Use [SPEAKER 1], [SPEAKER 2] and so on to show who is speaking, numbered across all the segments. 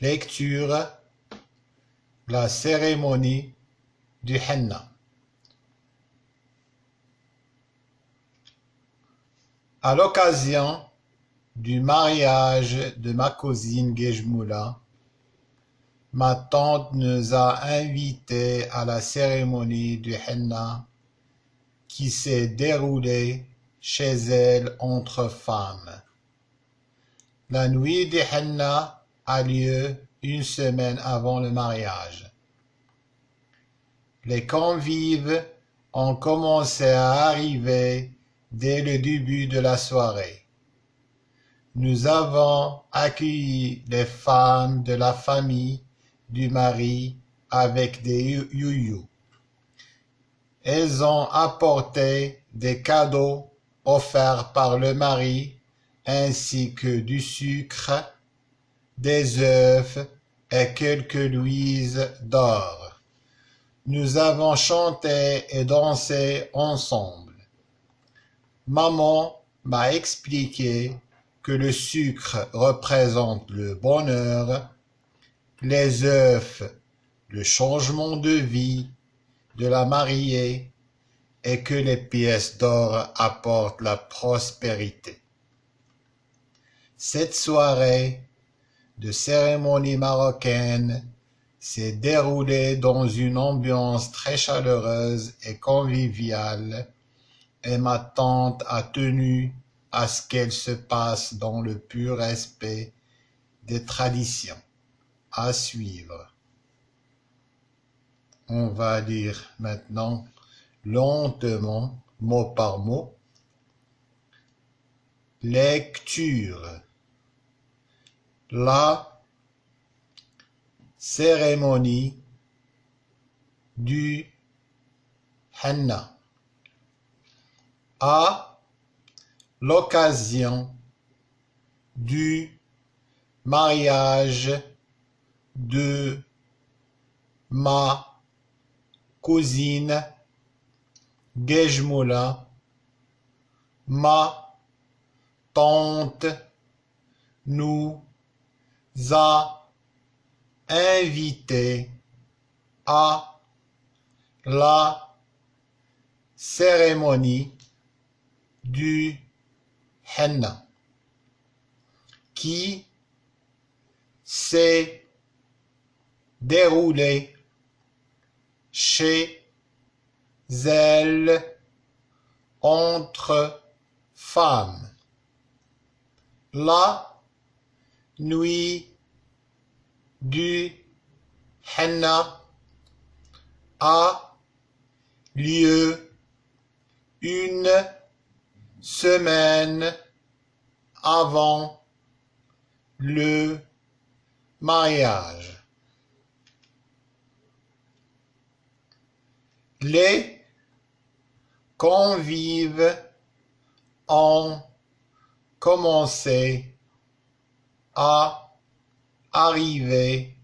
[SPEAKER 1] Lecture: la cérémonie du henna. À l'occasion du mariage de ma cousine Gejmoula, ma tante nous a invités à la cérémonie du henna qui s'est déroulée chez elle entre femmes. La nuit du henna a lieu une semaine avant le mariage. Les convives ont commencé à arriver dès le début de la soirée. Nous avons accueilli les femmes de la famille du mari avec des youyous. Elles ont apporté des cadeaux offerts par le mari ainsi que du sucre, des œufs et quelques louises d'or. Nous avons chanté et dansé ensemble. Maman m'a expliqué que le sucre représente le bonheur, les œufs, le changement de vie de la mariée et que les pièces d'or apportent la prospérité. Cette soirée de cérémonie marocaine s'est déroulée dans une ambiance très chaleureuse et conviviale et ma tante a tenu à ce qu'elle se passe dans le pur respect des traditions. À suivre. On va lire maintenant lentement, mot par mot. Lecture. La cérémonie du henna. À l'occasion du mariage de ma cousine Gejmoula, ma tante nous a invités à la cérémonie du henna qui s'est déroulée chez elle entre femmes. La nuit du henna a lieu une semaine avant le mariage. Les convives ont commencé à arriver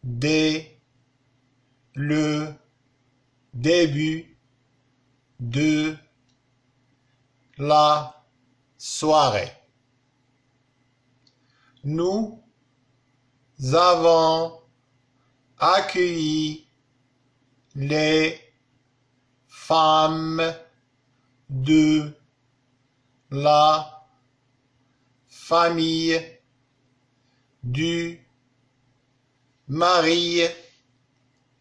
[SPEAKER 1] dès le début de la soirée. Nous avons accueilli les femmes de la famille du mari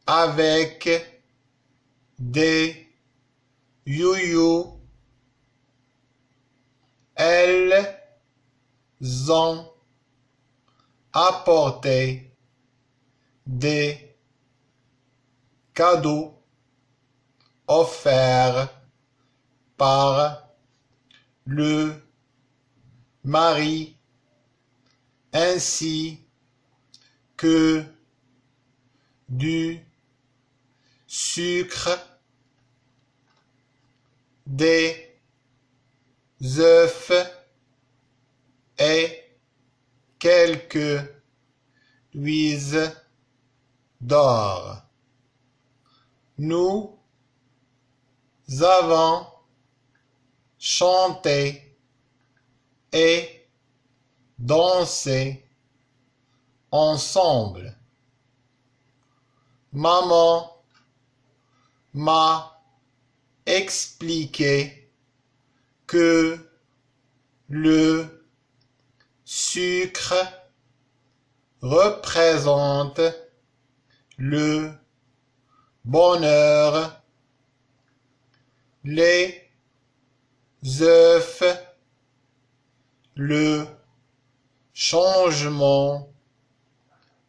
[SPEAKER 1] avec des youyous. Elles ont apporté des cadeaux offerts par le mari ainsi que du sucre, des œufs et quelques louises d'or. Nous avons chanté et dansé ensemble. Maman m'a expliqué que le sucre représente le bonheur, les œufs, le changement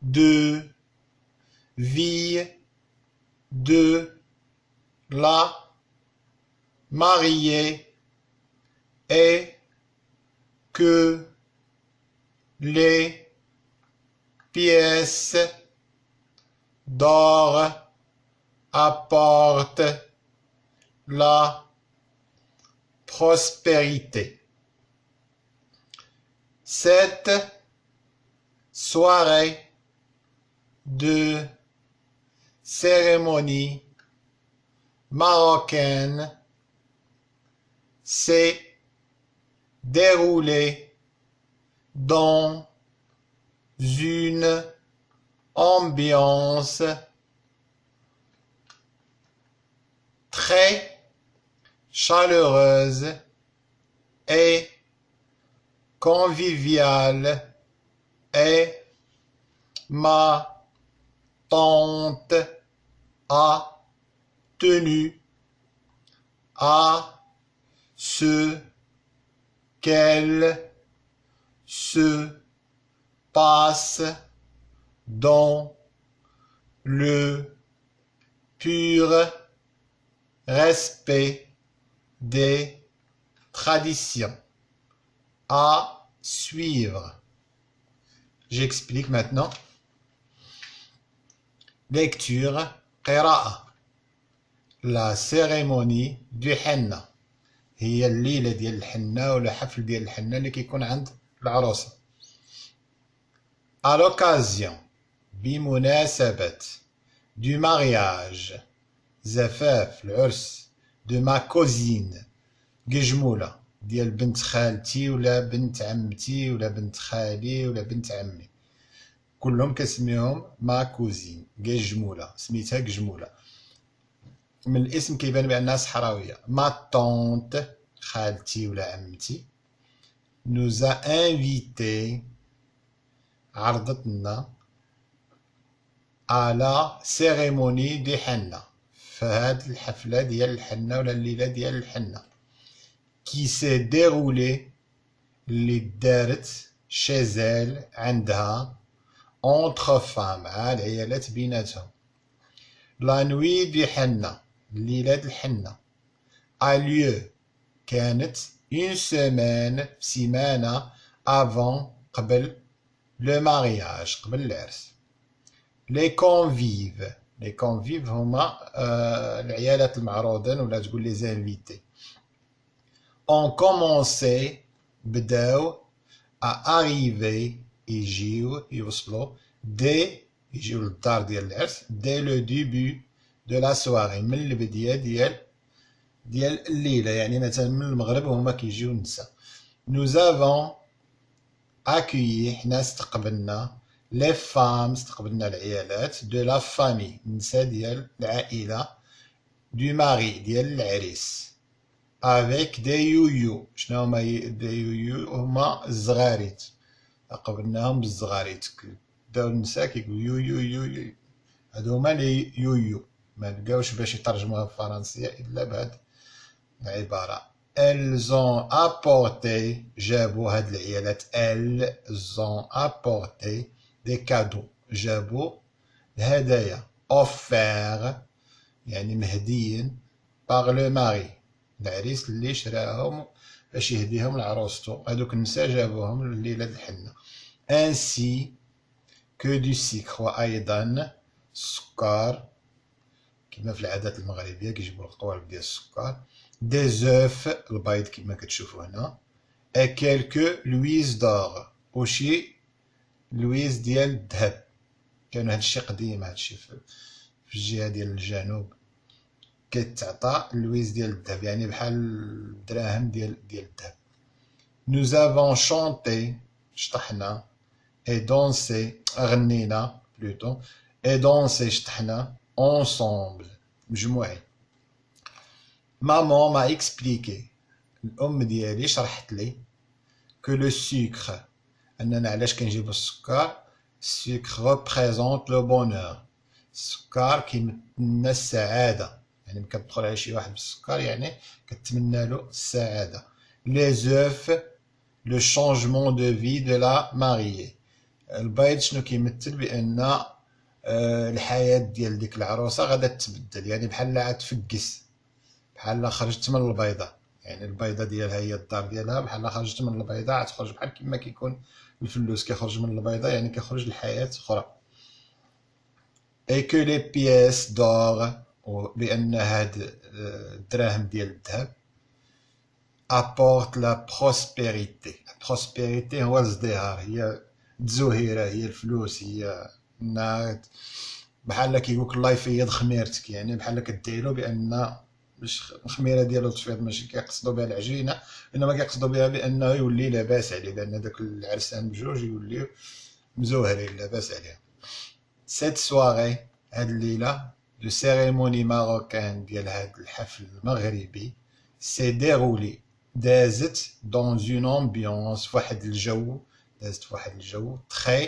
[SPEAKER 1] de vie de la mariée et que les pièces d'or apportent la prospérité. Cette soirée de cérémonie marocaine s'est déroulée dans une ambiance très chaleureuse et conviviale et ma tante a tenu à ce qu'elle se passe dans le pur respect des traditions à suivre. J'explique maintenant. Lecture, قراءة. La cérémonie du henna هي الليلة ديال الحنة ولا حفل ديال الحنة اللي كيكون عند العروسة. À l'occasion بمناسبة du mariage زفاف العرس de ma cousine قجمولة ديال بنت خالتي ولا بنت عمتي ولا بنت خالي ولا بنت عمي كلهم كنسميهم ما كوزين قجمولة سميتها قجمولة من الاسم كيبان بأنها صحراوية. ما طونت خالتي ولا عمتي نوزا انفيتي عرضتنا على سيريموني دي حنة فهاد الحفلة ديال الحنة ولا الليلة ديال الحنة كي سي ديرولي اللي دارت شيزيل عندها entre femmes مع العيالات بيناتهم. لا نوي دي حنة الليلة د الحنة a lieu كانت une semaine سيمانة avant قبل le mariage قبل العرس. les convives هما العيالات المعروضين ولا تقول les invités ont commencé بداو à arriver يجيو يوصلوا يجيو للدار ديال العرس dès le début de la soirée من البداية ديال الليلة يعني مثلا من المغرب وهما كيجيو النساء. nous avons accueilli حنا استقبلنا les femmes استقبلنا العيالات de la famille النساء ديال العائلة du mari ديال العريس avec des يويو. شنو هما des يويو؟ هما الزغاريت قبلناهم بالزغاريت بداو النساء كيقولوا يو يو يو يو هادو هما لي يويو ما لقاوش باش يترجموها بالفرنسية الا بهاد العبارة. elles ont apporté جابوا هاد العيالات elles ont apporté des cadeaux جابوا الهدايا offert يعني مهديين par le mari العريس اللي شراهم باش يهديهم لعروستو هادوك النساء جابوهم الليلة الحنة. ainsi que du sucre وأيضا السكر كما في العادات المغربية كيجيبوا القوالب ديال السكر des œufs البيض كما كتشوفوا هنا et quelques louises d'or وشي لويز ديال الذهب كانوا هادشي قديم هادشي في الجهة ديال الجنوب كتعطى لويز ديال الذهب يعني بحال الدراهم ديال الذهب. nous avons chanté شطحنا et dansé غنينا plutôt et dansé شطحنا ensemble مجموعين. Maman m'a expliqué الأم ديالي شرحت لي que le sucre أننا علاش كنجيبو السكر sucre représente le bonheur السكر كيمثلنا السعادة يعني ملي كتدخل على شي واحد بالسكر يعني كتمنى له السعادة. Les œufs le changement de vie de la mariée البيض شنو كيمثل بأن الحياة ديال ديك العروسة غادا تبدل يعني بحال عاد تفكس بحال خرجت من البيضة يعني البيضة ديالها هي الدار ديالها بحال خرجت من البيضة عاد تخرج بحال كيما كيكون الفلوس كيخرج من البيضة يعني كيخرج لحياة أخرى. et que les pièces d'or بأن هاد الدراهم ديال الذهب apporte la prospérité. La prospérité هو الازدهار هي التزهيرة هي الفلوس هي بحال كيقولك الله يفيض خميرتك يعني بحال كدعيلو بأن باش الخميرة ديالو تفيض ماشي كيقصدو بها العجينة إنما كيقصدو بها بأنه يولي لاباس عليه بأن داك العرسان بجوج يوليو مزوهرين لاباس عليهم. Cette soirée هاد الليلة de cérémonie marocaine ديال هاد الحفل المغربي s'est déroulé دازت dans une ambiance فواحد الجو دازت فواحد الجو très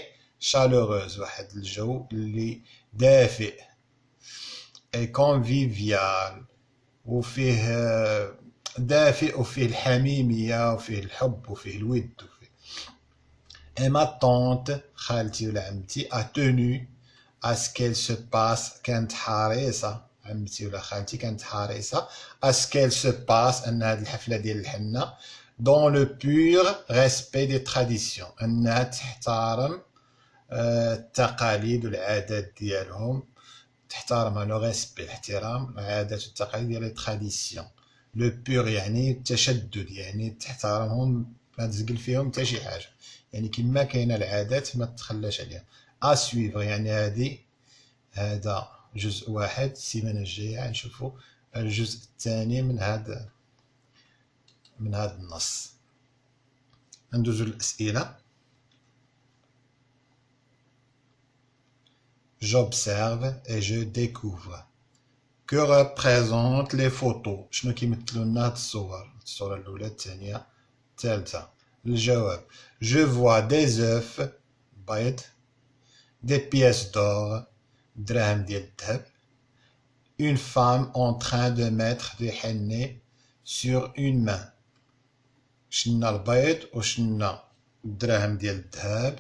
[SPEAKER 1] chaleureuse واحد الجو اللي دافئ et convivial وفيه دافئ وفيه الحميمية وفيه الحب وفيه الود وفيه. et ma tante خالتي ولا عمتي a tenu à ce qu'elle se passe كانت حريصة عمتي ولا خالتي كانت حريصة à ce qu'elle se passe أن هاد الحفلة ديال الحنة dans le pur respect des traditions أنها تحترم التقاليد والعادات ديالهم تحترمها لو ريسبي الاحترام العادات والتقاليد ديال لي تراديسيون. لو بور يعني التشدد يعني تحترمهم ما تزقل فيهم حتى شي حاجة يعني كما كاينة العادات ما تتخلاش عليها. اسويفغ يعني هذا جزء واحد السيمانة الجاية نشوفوا الجزء الثاني من هذا النص. ندوزو للأسئلة. J'observe et je découvre. Que représentent les photos؟ شنو كيمثلوا لنا هاد الصورة الأولى الثانية الثالثة. الجواب Je vois des œufs بيض des pièces d'or دراهم ديال الذهب une femme en train de mettre des henné sur une main شنا البيض وشنا الدراهم ديال الذهب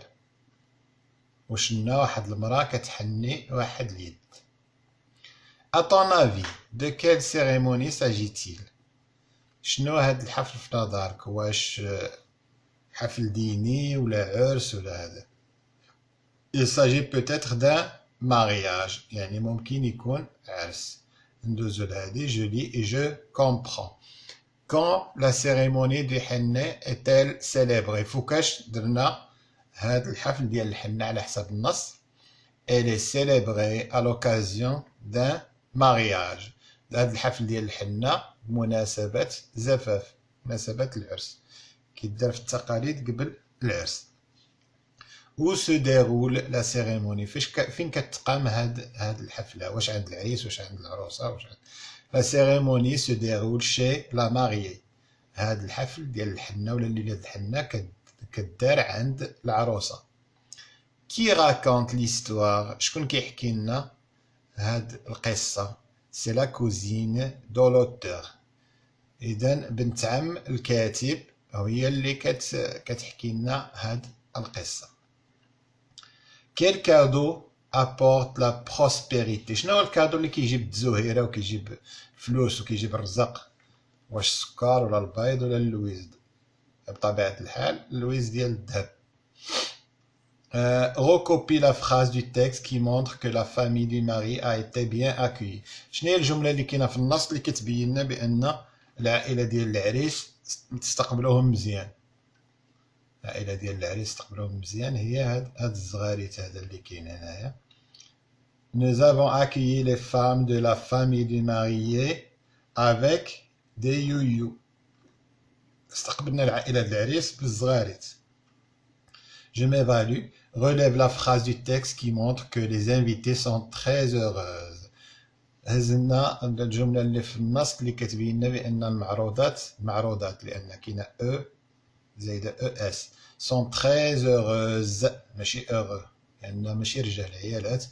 [SPEAKER 1] وشنا واحد المرأة كتحني واحد اليد. À ton avis, de quelle cérémonie s'agit-il؟ شنو هاد الحفل في نظرك؟ واش حفل ديني ولا عرس ولا هذا؟ Il s'agit peut-être d'un mariage يعني ممكن يكون عرس. ندوزو لهادي je lis et je comprends. Quand la cérémonie du henné est-elle célébrée؟ فوكاش درنا هاد الحفل ديال الحنة على حسب النص. Elle est célébrée à l'occasion d'un mariage. هاد الحفل ديال الحنة بمناسبة زفاف مناسبة العرس كيدار في التقاليد قبل العرس. Où se déroule la cérémonie؟ فين كتقام هاد الحفلة؟ واش عند العريس واش عند العروسة واش عند La cérémonie se déroule chez la mariée. هاد الحفل ديال الحنة ولا الليلة الحنة كدار عند العروسة. Qui raconte l'histoire؟ شكون كيحكي لنا هاد القصة؟ C'est la cousine de l'auteur. إذن بنت عم الكاتب هي اللي كتحكي لنا هاد القصة. Quel cadeau apporte la prospérité؟ شنو هو الكادو اللي كيجيب التزهيرة وكيجيب فلوس وكيجيب الرزق؟ واش السكر ولا البيض ولا اللويز؟ بطبيعة الحال اللويز ديال الذهب. Recopie la phrase du texte qui montre que la famille du mari a été bien accueillie. شنو هي الجملة اللي كاينة في النص اللي كتبين لنا بأن العائلة ديال العريس استقبلوهم مزيان؟ العائلة ديال العريس استقبلوهم مزيان هي هاد الزغاريت هذا اللي كاين هنايا. Nous avons accueilli les femmes de la famille du marié avec des youyou. استقبلنا العائلة ديال العريس بالزغاريت. Je m'évalue. Relève la phrase du texte qui montre que les invités sont très heureuses. هزنا الجملة اللي في النص اللي كتبين لنا بأن المعروضات لأن كاينة زايدة اس sont très heureuses ماشي heureux لأن ماشي رجال عيالات.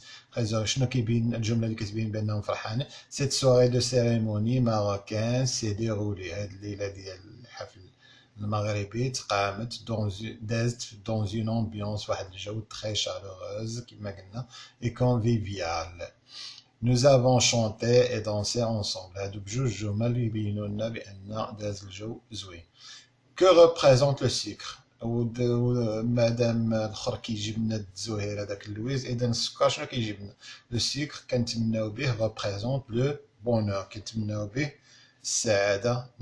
[SPEAKER 1] شنو كيبين الجملة اللي كتبين بأنهم فرحانين؟ cette soirée de cérémonie marocaine s'est déroulée. هاد الليلة ديال الحفل المغربي تقامت دازت dans une ambiance واحد الجو très chaleureuse كما قلنا et convivial. Nous avons chanté et dansé ensemble. هادو بجوج جمل يبينوا لنا بأن داز الجو زوين. Que représente le sucre؟ مادام الاخر كيجيب لنا الزهير هذاك اللويز، اذا السكر شنو كيجيب لنا؟ لو سكر كنتمناو به représente le bonheur، كنتمناو به السعاده.